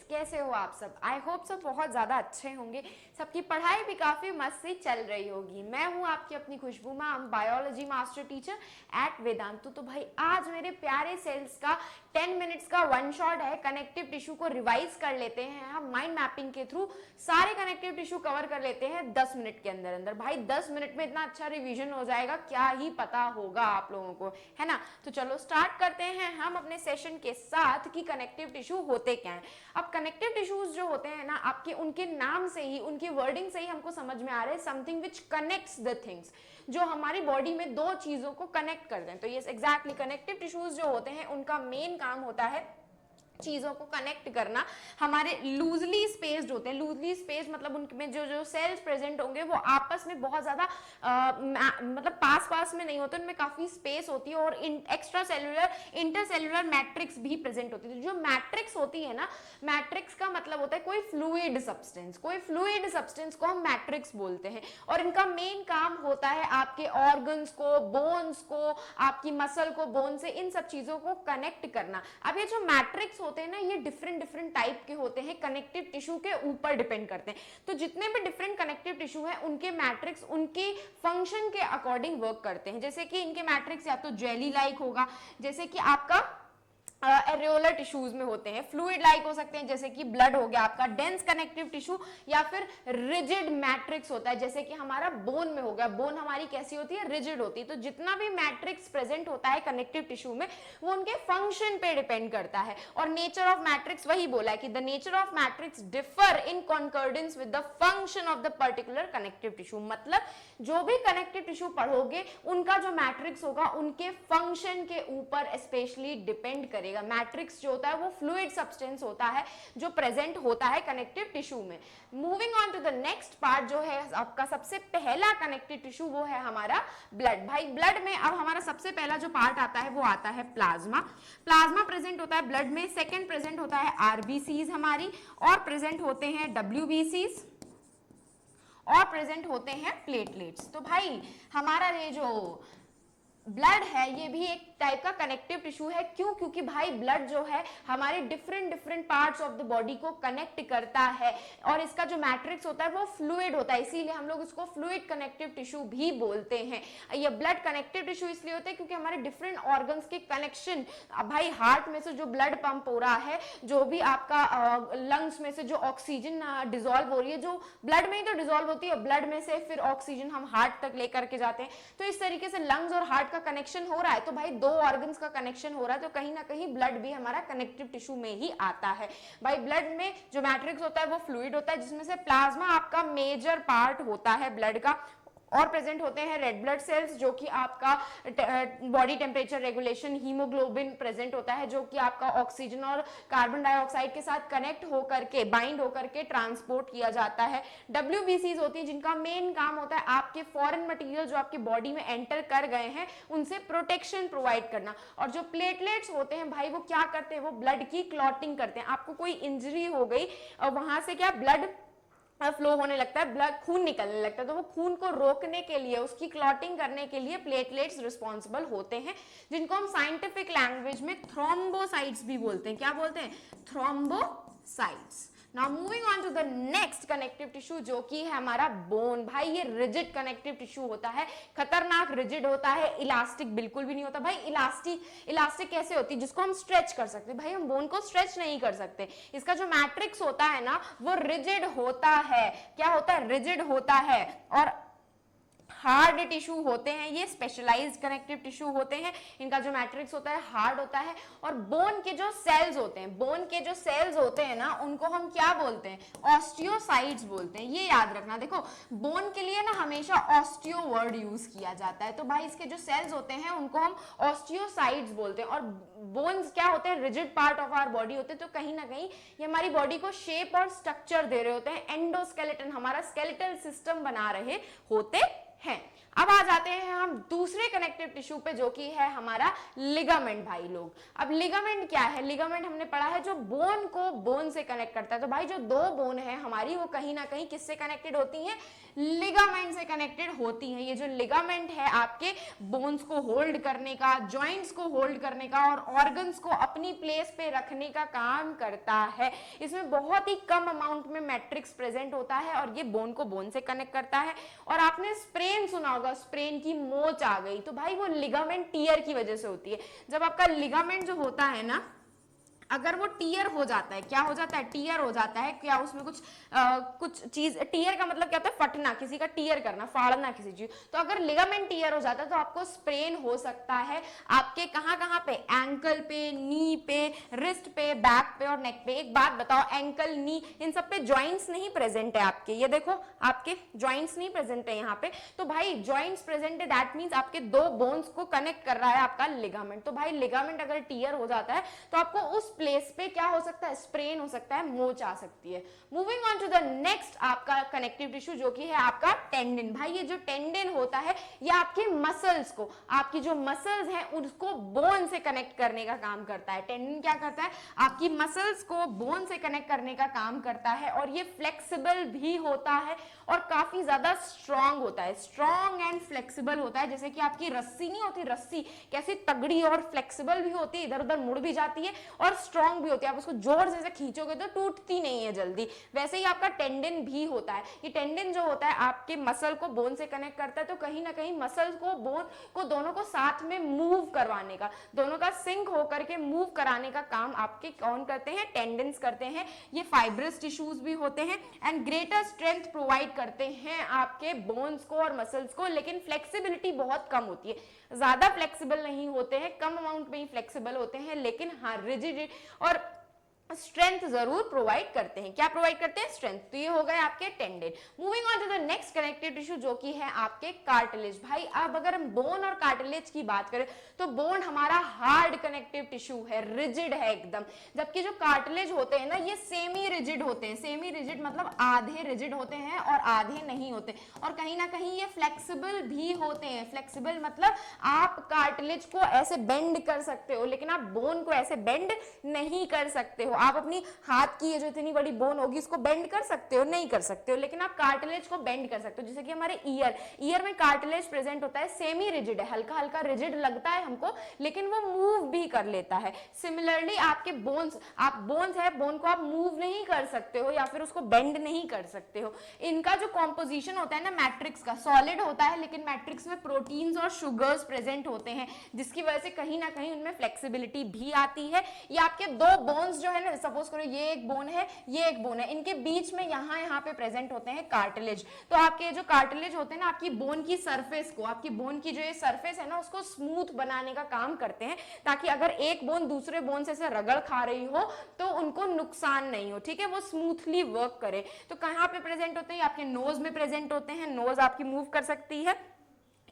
कैसे हो आप सब? आई होप सब बहुत ज़्यादा अच्छे होंगे, सबकी पढ़ाई भी काफ़ी मस्त से चल रही होगी। मैं हूँ आपकी अपनी Khushboo ma'am, biology master teacher at Vedantu. तो भाई आज मेरे प्यारे सेल्स का 10 मिनट्स का वन शॉट है। कनेक्टिव टिश्यू को रिवाइज कर लेते हैं हम माइंड मैपिंग के थ्रू। सारे कनेक्टिव टिश्यू कवर कर लेते हैं 10 मिनट के अंदर अंदर। भाई 10 मिनट में इतना अच्छा रिवीजन हो जाएगा, क्या ही पता होगा आप लोगों को, है ना? तो चलो स्टार्ट करते हैं हम अपने सेशन के साथ कि कनेक्टिव टिश्यू होते क्या हैं। अब कनेक्टिव टिश्यूज जो होते हैं ना, आपके उनके नाम से ही, उनकी वर्डिंग से ही हमको समझ में आ रहा है something which connects the things, जो हमारी बॉडी में दो चीजों को कनेक्ट करते हैं। तो ये एग्जैक्टली कनेक्टिव टिश्यूज जो होते हैं उनका मेन काम होता है चीजों को कनेक्ट करना। हमारे लूजली स्पेस्ड होते हैं, लूजली स्पेस मतलब उनमें जो जो सेल्स प्रेजेंट होंगे वो आपस में बहुत ज्यादा मतलब पास पास में नहीं होते, उनमें काफी स्पेस होती है और एक्स्ट्रा सेल्यूलर इंटरसेल्यूलर मैट्रिक्स भी प्रेजेंट होती है। जो मैट्रिक्स होती है ना, मैट्रिक्स का मतलब होता है कोई फ्लूइड सब्सटेंस, कोई फ्लूइड सब्सटेंस को हम मैट्रिक्स बोलते हैं। और इनका मेन काम होता है आपके ऑर्गन्स को, बोन्स को, आपकी मसल को, बोन से, इन सब चीजों को कनेक्ट करना। अब ये जो मैट्रिक्स होते हैं ना, ये डिफरेंट डिफरेंट टाइप के होते हैं, कनेक्टिव टिश्यू के ऊपर डिपेंड करते हैं। तो जितने भी डिफरेंट कनेक्टिव टिश्यू हैं उनके मैट्रिक्स उनके फंक्शन के अकॉर्डिंग वर्क करते हैं। जैसे कि इनके मैट्रिक्स या तो जेली लाइक होगा, जैसे कि आपका एरियोलर टिश्यूज में होते हैं, फ्लूइड लाइक हो सकते हैं जैसे कि ब्लड हो गया आपका, डेंस कनेक्टिव टिश्यू, या फिर रिजिड मैट्रिक्स होता है जैसे कि हमारा बोन में हो गया। बोन हमारी कैसी होती है? रिजिड होती है। तो जितना भी मैट्रिक्स प्रेजेंट होता है कनेक्टिव टिश्यू में वो उनके फंक्शन पे डिपेंड करता है। और नेचर ऑफ मैट्रिक्स वही बोला है कि the nature of matrix differ in कॉन्कॉर्डेंस with the function of the particular connective tissue. मतलब जो भी कनेक्टिव टिश्यू पढ़ोगे उनका जो मैट्रिक्स होगा उनके फंक्शन के ऊपर स्पेशली डिपेंड करेगा। मैट्रिक्स जो होता है वो फ्लूइड सब्सटेंस होता है जो प्रेजेंट होता है कनेक्टिव टिश्यू में। Moving on to the next part जो है आपका सबसे पहला कनेक्टिव टिश्यू, वो है हमारा ब्लड। भाई ब्लड में अब हमारा सबसे पहला जो पार्ट आता है वो आता है प्लाज्मा। प्लाज्मा प्रेजेंट होता है ब्लड में। सेकेंड प्रेजेंट होता है आरबीसीज हमारी, और प्रेजेंट होते हैं डब्ल्यूबीसीज, और प्रेजेंट होते हैं प्लेटलेट्स। तो भाई हमारा ये जो ब्लड है ये भी एक टाइप का कनेक्टिव टिश्यू है। क्यों? क्योंकि भाई ब्लड जो है हमारे different different parts of the body को कनेक्ट करता है, और इसका जो मैट्रिक्स होता है वो फ्लूइड होता है, इसीलिए हम लोग इसको फ्लूइड कनेक्टिव टिश्यू भी बोलते हैं। ये ब्लड कनेक्टिव टिश्यू इसलिए होता है क्योंकि हमारे डिफरेंट ऑर्गन्स के कनेक्शन, भाई हार्ट में से जो ब्लड पंप हो रहा है, जो भी आपका लंग्स में से जो ऑक्सीजन डिजोल्व हो रही है, जो ब्लड में ही तो डिजोल्व होती है, ब्लड में से फिर ऑक्सीजन हम हार्ट तक लेकर के जाते हैं। तो इस तरीके से लंग्स और हार्ट का कनेक्शन हो रहा है। तो भाई दो ऑर्गन्स का कनेक्शन हो रहा है, तो कहीं ना कहीं ब्लड भी हमारा कनेक्टिव टिश्यू में ही आता है। भाई ब्लड में जो मैट्रिक्स होता है वो फ्लूइड होता है, जिसमें से प्लाज्मा आपका मेजर पार्ट होता है ब्लड का। और प्रेजेंट होते हैं रेड ब्लड सेल्स, जो कि आपका body temperature regulation, haemoglobin present होता है, जो कि आपका ऑक्सीजन और कार्बन डाइऑक्साइड के साथ कनेक्ट होकर के, बाइंड होकर के ट्रांसपोर्ट किया जाता है। डब्ल्यूबीसीज होती है जिनका मेन काम होता है आपके फॉरेन मटेरियल जो आपकी बॉडी में एंटर कर गए हैं उनसे प्रोटेक्शन प्रोवाइड करना। और जो प्लेटलेट्स होते हैं भाई वो क्या करते हैं? वो ब्लड की क्लॉटिंग करते हैं। आपको कोई इंजरी हो गई और वहां से क्या ब्लड फ्लो होने लगता है, ब्लड खून निकलने लगता है, तो वो खून को रोकने के लिए, उसकी क्लॉटिंग करने के लिए प्लेटलेट्स रिस्पॉन्सिबल होते हैं, जिनको हम साइंटिफिक लैंग्वेज में थ्रोम्बोसाइट्स भी बोलते हैं। क्या बोलते हैं? Thrombocytes. Now moving on to the next connective tissue जो कि है हमारा बोन। भाई ये रिजिड कनेक्टिव टिश्यू होता है, खतरनाक रिजिड होता है, इलास्टिक बिल्कुल भी नहीं होता। भाई इलास्टिक कैसे होती है? जिसको हम स्ट्रेच कर सकते हैं। भाई हम बोन को स्ट्रेच नहीं कर सकते। इसका जो मैट्रिक्स होता है ना वो रिजिड होता है। क्या होता है? रिजिड होता है। और हार्ड टिश्यू होते हैं, ये स्पेशलाइज्ड कनेक्टिव टिश्यू होते हैं। इनका जो मैट्रिक्स होता है हार्ड होता है। और बोन के जो सेल्स होते हैं, बोन के जो सेल्स होते हैं ना, उनको हम क्या बोलते हैं? ऑस्टियोसाइट्स बोलते हैं। ये याद रखना। देखो बोन के लिए ना हमेशा ऑस्टियो वर्ड यूज किया जाता है, तो भाई इसके जो सेल्स होते हैं उनको हम ऑस्टियोसाइट्स बोलते हैं। और बोन्स क्या होते हैं? Rigid part of our body होते हैं, तो कहीं ना कहीं ये हमारी बॉडी को शेप और स्ट्रक्चर दे रहे होते हैं, एंडोस्केलेटन, हमारा स्केलेटल सिस्टम बना रहे होते हैं। अब आ जाते हैं हम दूसरे कनेक्टिव टिश्यू पे जो कि है हमारा लिगामेंट भाई लोग। अब लिगामेंट क्या है? लिगामेंट हमने पढ़ा है जो बोन को बोन से कनेक्ट करता है। तो भाई जो दो बोन है हमारी वो कहीं ना कहीं किससे कनेक्टेड होती हैं? लिगामेंट से कनेक्टेड होती हैं। ये जो लिगामेंट है आपके बोन्स को होल्ड करने का, जॉइंट्स को होल्ड करने का और ऑर्गन्स को अपनी प्लेस पे रखने का काम करता है। इसमें बहुत ही कम अमाउंट में मैट्रिक्स प्रेजेंट होता है और ये बोन को बोन से कनेक्ट करता है। और आपने स्प्रेन सुना होगा, स्प्रेन की मोच आ गई, तो भाई वो लिगामेंट टियर की वजह से होती है। जब आपका लिगामेंट जो होता है ना, अगर वो टियर हो जाता है, क्या हो जाता है? टियर हो जाता है। क्या उसमें कुछ चीज, टियर का मतलब क्या होता है? फटना, किसी का टियर करना, फाड़ना किसी चीज। तो अगर लिगामेंट टियर हो जाता है तो आपको स्प्रेन हो सकता है आपके कहां कहां पे? एंकल पे, नी पे, रिस्ट पे, बैक पे और नेक पे। एक बात बताओ, एंकल, नी, इन सब पे जॉइंट्स नहीं प्रेजेंट है आपके। ये देखो आपके जॉइंट्स नहीं प्रेजेंट है यहाँ पे। तो भाई जॉइंट्स प्रेजेंट है, दैट मींस आपके दो बोन्स को कनेक्ट कर रहा है आपका लिगामेंट। तो भाई लिगामेंट अगर टियर हो जाता है तो आपको उस प्लेस पे क्या हो सकता है? स्प्रेन हो सकता है, मोच आ सकती है। Moving on to the next आपका कनेक्टिव टिश्यू जो कि है आपका टेंडन। भाई ये जो टेंडन होता है ये आपके मसल्स को, आपकी जो मसल्स हैं उसको बोन से कनेक्ट करने का काम करता है। टेंडन क्या करता है? आपकी मसल्स को बोन से कनेक्ट करने का काम करता है और ये फ्लेक्सिबल भी होता है और काफी ज्यादा स्ट्रांग होता है। स्ट्रांग एंड फ्लेक्सिबल होता है। जैसे कि आपकी रस्सी नहीं होती, रस्सी कैसी तगड़ी और फ्लेक्सिबल भी होती है, इधर उधर मुड़ भी जाती है और स्ट्रांग भी होती है। आप उसको जोर से खींचोगे तो टूटती नहीं है जल्दी। वैसे ही आपका टेंडन भी होता है। ये टेंडन जो होता है आपके मसल को बोन से कनेक्ट करता है। तो कहीं ना कहीं मसल को, बोन को, दोनों को साथ में मूव करवाने का, दोनों का सिंक होकर के मूव कराने का काम आपके कौन करते हैं? टेंडन्स करते हैं। ये फाइब्रस टिश्यूज भी होते हैं एंड ग्रेटर स्ट्रेंथ प्रोवाइड करते हैं आपके बोन्स को और मसल्स को, लेकिन फ्लेक्सिबिलिटी बहुत कम होती है। ज्यादा फ्लेक्सिबल नहीं होते हैं, कम अमाउंट में ही फ्लेक्सिबल होते हैं, लेकिन हाँ रिजिड और स्ट्रेंथ जरूर प्रोवाइड करते हैं। क्या प्रोवाइड करते हैं? स्ट्रेंथ। तो ये हो गए आपके tendon. Moving on to the next connective tissue जो कि है आपके कार्टिलेज। भाई अब अगर हम बोन और कार्टिलेज की बात करें तो बोन हमारा हार्ड कनेक्टिव टिश्यू है, रिजिड है एकदम, जबकि जो कार्टिलेज होते हैं ना ये सेमी रिजिड होते हैं। सेमी रिजिड मतलब आधे रिजिड होते हैं और आधे नहीं होते, और कहीं ना कहीं ये फ्लेक्सिबल भी होते हैं। फ्लेक्सिबल मतलब आप कार्टिलेज को ऐसे बेंड कर सकते हो लेकिन आप बोन को ऐसे बेंड नहीं कर सकते हो। आप अपनी हाथ की ये जो इतनी बड़ी बोन होगी इसको बेंड कर सकते हो? नहीं कर सकते हो, लेकिन आप कार्टिलेज को बेंड कर सकते हो। जैसे कि हमारे ईयर में कार्टिलेज प्रेजेंट होता है, सेमी रिजिड है, हल्का हल्का रिजिड लगता है हमको, लेकिन वो मूव भी कर लेता है। सिमिलरली आपके बोन्स, आप बोन्स है, बोन को आप मूव नहीं कर सकते हो या फिर उसको बेंड नहीं कर सकते हो। इनका जो कॉम्पोजिशन होता है ना मैट्रिक्स का, सॉलिड होता है, लेकिन मैट्रिक्स में प्रोटीन्स और शुगर्स प्रेजेंट होते हैं, जिसकी वजह से कहीं ना कहीं उनमें फ्लेक्सिबिलिटी भी आती है। ये आपके दो बोन्स जो है ना, सपोज करो ये एक बोन है, ये एक बोन है, इनके बीच में यहाँ पे प्रेजेंट होते हैं कार्टिलेज। तो आपके जो कार्टिलेज होते हैं ना आपकी बोन की सरफेस को, आपकी बोन की जो ये सरफेस है ना उसको स्मूथ बनाने का काम करते हैं, ताकि अगर एक बोन दूसरे बोन से रगड़ खा रही हो तो उनको नुकसान नहीं हो, ठीक है, वो स्मूथली वर्क करे। तो कहाँ पे प्रेजेंट होते हैं? आपके नोज में प्रेजेंट होते हैं, नोज आपकी मूव कर सकती है।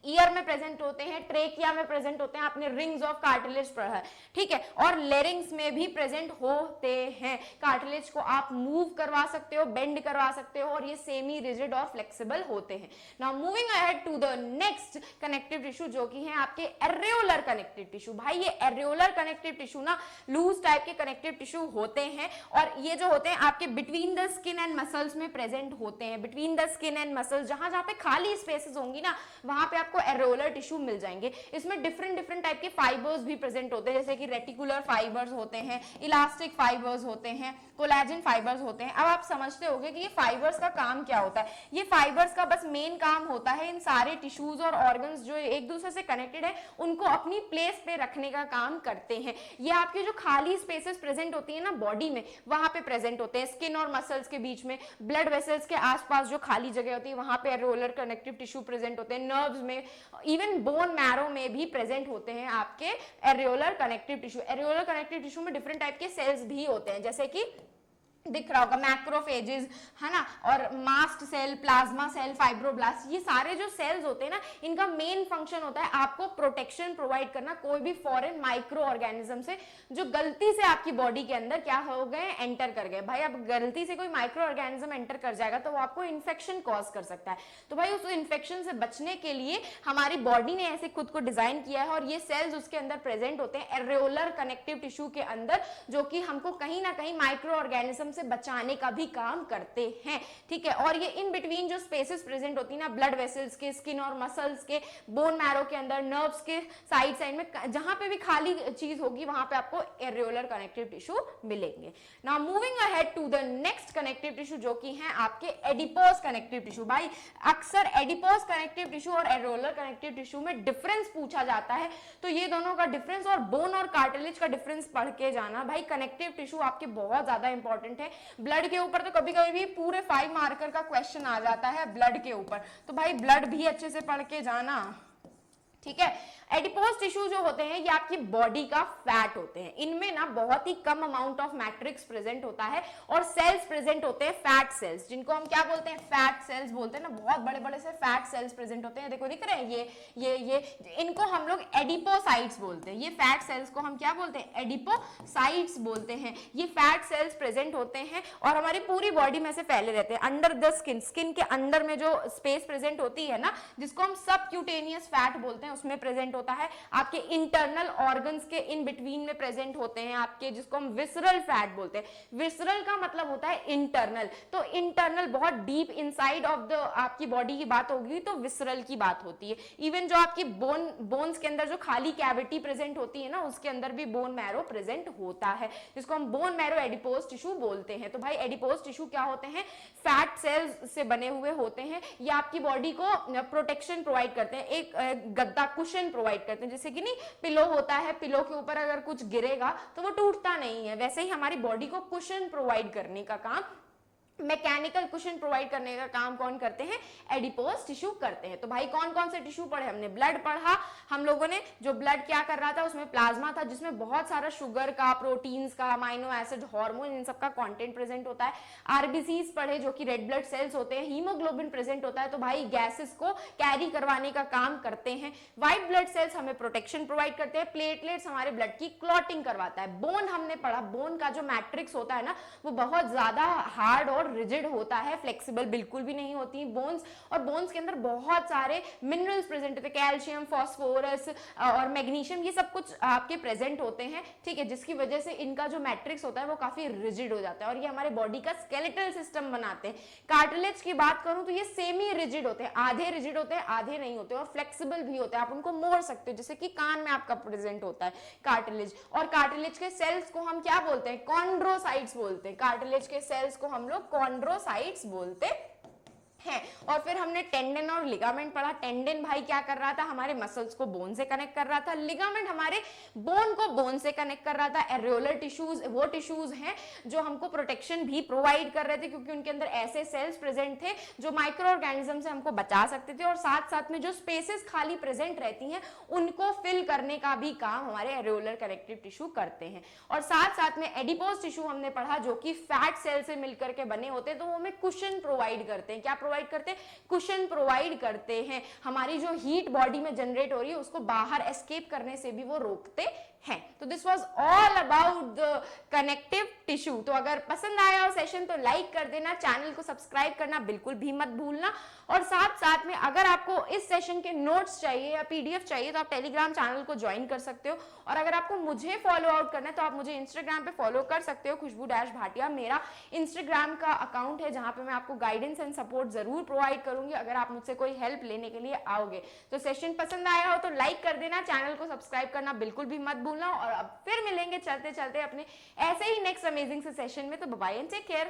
ईयर में प्रेजेंट होते हैं, ट्रेकिया में प्रेजेंट होते हैं, आपने रिंग्स ऑफ कार्टिलेज पढ़ा है, ठीक है, और लेरिंग्स में भी प्रेजेंट होते हैं। कार्टिलेज को आप मूव करवा सकते हो, बेंड करवा सकते हो, और ये सेमी रिजिड और फ्लेक्सिबल होते हैं। Now moving ahead to the next connective tissue जो कि है आपके एरियोलर कनेक्टिव टिश्यू। भाई ये एरियोलर कनेक्टिव टिश्यू ना लूज टाइप के कनेक्टिव टिश्यू होते हैं, और ये जो होते हैं आपके between the skin and muscles में प्रेजेंट होते हैं। Between the skin and muscles, जहां जहां पे खाली स्पेसेस होंगी ना वहां पे आपको एरियोलर टिश्यू मिल जाएंगे। इसमें डिफरेंट टाइप के फाइबर्स भी प्रेजेंट होते हैं, जैसे कि रेटिकुलर फाइबर्स होते हैं, इलास्टिक फाइबर्स होते हैं, कोलेजन फाइबर्स होते हैं। अब आप समझते होंगे कि ये फाइबर्स का काम क्या होता है। ये फाइबर्स का बस मेन काम होता है इन सारे टिश्यूज और ऑर्गन्स जो एक दूसरे से कनेक्टेड है उनको अपनी प्लेस पे रखने का काम करते हैं। ये आपके जो खाली स्पेसेस प्रेजेंट होती है ना बॉडी में, वहां पे प्रेजेंट होते हैं, स्किन और मसल्स के बीच में, ब्लड वेसल्स के आसपास जो खाली जगह होती है वहां पे एरियोलर कनेक्टिव टिश्यू प्रेजेंट होते हैं। नर्व्स में, इवन बोन मैरो में भी प्रेजेंट होते हैं आपके areolar connective tissue. Areolar connective tissue में डिफरेंट टाइप के सेल्स भी होते हैं, जैसे कि दिख रहा होगा, मैक्रोफेजेस है ना, और mast cell, plasma cell, fibroblast, ये सारे जो सेल्स होते हैं ना, इनका मेन फंक्शन होता है आपको प्रोटेक्शन प्रोवाइड करना कोई भी फॉरेन माइक्रो ऑर्गेनिज्म से जो गलती से आपकी बॉडी के अंदर क्या हो गए, एंटर कर गए। भाई अब गलती से कोई माइक्रो ऑर्गेनिज्म एंटर कर जाएगा तो वो आपको इन्फेक्शन कॉज कर सकता है। तो भाई उस इन्फेक्शन से बचने के लिए हमारी बॉडी ने ऐसे खुद को डिजाइन किया है, और ये सेल्स उसके अंदर प्रेजेंट होते हैं एरेोलर कनेक्टिव टिश्यू के अंदर, जो कि हमको कहीं ना कहीं माइक्रो ऑर्गेनिज्म से बचाने का भी काम करते हैं, ठीक है। और ये इन बिटवीन जो स्पेसेस प्रेजेंट होती है ना, ब्लड वेसल्स के, स्किन और मसल्स के, बोन मैरो के अंदर, नर्व्स के साइड साइड में, जहां पे भी खाली चीज होगी वहां पे आपको एरेोलर कनेक्टिव टिश्यू मिलेंगे। Now moving ahead to the next connective tissue, जो कि है आपके एडिपोज कनेक्टिव टिश्यू। भाई अक्सर एडिपोज कनेक्टिव टिश्यू और एरेोलर कनेक्टिव टिश्यू में डिफरेंस पूछा जाता है, तो ये दोनों का डिफरेंस और बोन और कार्टिलेज का डिफरेंस पढ़ के जाना। भाई कनेक्टिव टिश्यू आपके बहुत ज्यादा इंपॉर्टेंट है। ब्लड के ऊपर तो कभी कभी भी पूरे 5 मार्कर का क्वेश्चन आ जाता है ब्लड के ऊपर, तो भाई ब्लड भी अच्छे से पढ़ के जाना, ठीक है। एडिपोज टिश्यू जो होते हैं ये आपकी बॉडी का फैट होते हैं, इनमें ना बहुत ही कम अमाउंट ऑफ मैट्रिक्स प्रेजेंट होता है, और सेल्स प्रेजेंट होते हैं फैट सेल्स, जिनको हम क्या बोलते हैं, फैट सेल्स बोलते हैं ना। बहुत बड़े बड़े से फैट सेल्स प्रेजेंट होते हैं, देखो दिख रहे हैं ये इनको हम लोग एडिपोसाइट्स बोलते हैं। ये फैट सेल्स को हम क्या बोलते हैं, एडिपोसाइट्स बोलते हैं। ये फैट सेल्स प्रेजेंट होते हैं और हमारी पूरी बॉडी में से फैले रहते हैं अंडर द स्किन। स्किन के अंदर में जो स्पेस प्रेजेंट होती है ना, जिसको हम सबक्यूटेनियस फैट बोलते हैं, उसमें प्रेजेंट होता है। आपके इंटरनल ऑर्गन्स के इन बिटवीन में प्रेजेंट होते हैं आपके, जिसको हम विसरल फैट बोलते हैं। विसरल का मतलब होता है इंटरनल, तो इंटरनल बहुत डीप इनसाइड ऑफ द आपकी बॉडी की बात होगी तो विसरल की बात होती है। इवन जो आपकी बोन्स के अंदर जो खाली कैविटी प्रेजेंट होती है ना, उसके अंदर भी बोन मैरो प्रेजेंट होता है, जिसको हम बोन मैरो एडिपोज टिश्यू बोलते हैं। तो भाई एडिपोज टिश्यू क्या होते हैं, फैट सेल्स से बने हुए होते हैं। ये आपकी बॉडी को प्रोटेक्शन प्रोवाइड करते हैं, एक गद्दा कुशन प्रोवाइड करते हैं। जैसे कि नहीं पिलो होता है, पिलो के ऊपर अगर कुछ गिरेगा तो वो टूटता नहीं है, वैसे ही हमारी बॉडी को कुशन प्रोवाइड करने का काम, मैकेनिकल कुशन प्रोवाइड करने का काम कौन करते हैं, एडिपोज टिश्यू करते हैं। तो भाई कौन कौन से टिश्यू पढ़े हमने, ब्लड पढ़ा हम लोगों ने, जो ब्लड क्या कर रहा था, उसमें प्लाज्मा था जिसमें बहुत सारा शुगर का, प्रोटीन्स का, अमाइनो एसिड, हार्मोन, इन सब का कंटेंट प्रेजेंट होता है। आरबीसीज पढ़े जो कि रेड ब्लड सेल्स होते हैं। हीमोग्लोबिन प्रेजेंट होता है, तो भाई गैसेस को कैरी करवाने का काम करते हैं। व्हाइट ब्लड सेल्स हमें प्रोटेक्शन प्रोवाइड करते हैं। प्लेटलेट्स हमारे ब्लड की क्लॉटिंग करवाता है। बोन हमने पढ़ा, बोन का जो मैट्रिक्स होता है ना, वो बहुत ज्यादा हार्ड और रिजिड होता है, फ्लेक्सिबल बिल्कुल भी नहीं होती बोन्स, और बोन्स के अंदर बहुत सारे मिनरल्स प्रेजेंट होते हैं, कैल्शियम, फास्फोरस और मैग्नीशियम, ये सब कुछ आपके प्रेजेंट होते हैं, ठीक है, जिसकी वजह से इनका जो मैट्रिक्स होता है वो काफी रिजिड हो जाता है, और ये हमारे बॉडी का स्केलेटल सिस्टम बनाते हैं। कार्टिलेज की बात करूं तो ये सेमी रिजिड होते हैं, आधे रिजिड होते हैं, आधे नहीं होते, और फ्लेक्सिबल भी होते हैं, आप उनको मोड़ सकते हो, जैसे कि कान में आपका प्रेजेंट होता है कार्टिलेज। और कार्टिलेज के सेल्स को हम क्या बोलते हैं, कॉन्ड्रोसाइट्स बोलते हैं। कार्टिलेज के सेल्स को हम लोग कॉन्ड्रोसाइट्स बोलते हैं। और फिर हमने टेंडन और लिगामेंट पढ़ा। टेंडन भाई क्या कर रहा था, हमारे मसल्स को बोन से कनेक्ट कर रहा था। लिगामेंट हमारे बोन को बोन से कनेक्ट कर रहा था। एरेोलर टिश्यूज वो टिश्यूज हैं जो हमको प्रोटेक्शन भी प्रोवाइड कर रहे थे, क्योंकि उनके अंदर ऐसे सेल्स प्रेजेंट थे जो माइक्रो ऑर्गेनिज्म से हमको बचा सकते थे, और साथ साथ में जो स्पेसेस खाली प्रेजेंट रहती हैं उनको फिल करने का भी काम हमारे एरेोलर कनेक्टिव टिश्यू करते हैं। और साथ साथ में एडिपोज टिश्यू हमने पढ़ा, जो कि फैट सेल से मिलकर के बने होते हैं, तो वो हमें कुशन प्रोवाइड करते हैं। क्या प्रोवाइड करते हैं, कुशन प्रोवाइड करते हैं। हमारी जो हीट बॉडी में जनरेट हो रही है उसको बाहर एस्केप करने से भी वो रोकते हैं। तो this was all about the connective tissue. तो अगर पसंद आया हो सेशन तो लाइक कर देना, चैनल को सब्सक्राइब करना बिल्कुल भी मत भूलना, और साथ साथ में अगर आपको इस सेशन के नोट्स चाहिए या पीडीएफ चाहिए तो आप टेलीग्राम चैनल को ज्वाइन कर सकते हो, और अगर आपको मुझे फॉलो आउट करना है तो आप मुझे इंस्टाग्राम पे फॉलो कर सकते हो, खुशबू-भाटिया मेरा इंस्टाग्राम का अकाउंट है, जहां पे मैं आपको गाइडेंस एंड सपोर्ट जरूर प्रोवाइड करूंगी अगर आप मुझसे कोई हेल्प लेने के लिए आओगे। तो सेशन पसंद आया हो तो लाइक कर देना, चैनल को सब्सक्राइब करना बिल्कुल भी मत भूलना, और अब फिर मिलेंगे चलते चलते अपने ऐसे ही नेक्स्ट अमेजिंग से सेशन में। तो बाय एंड टेक केयर।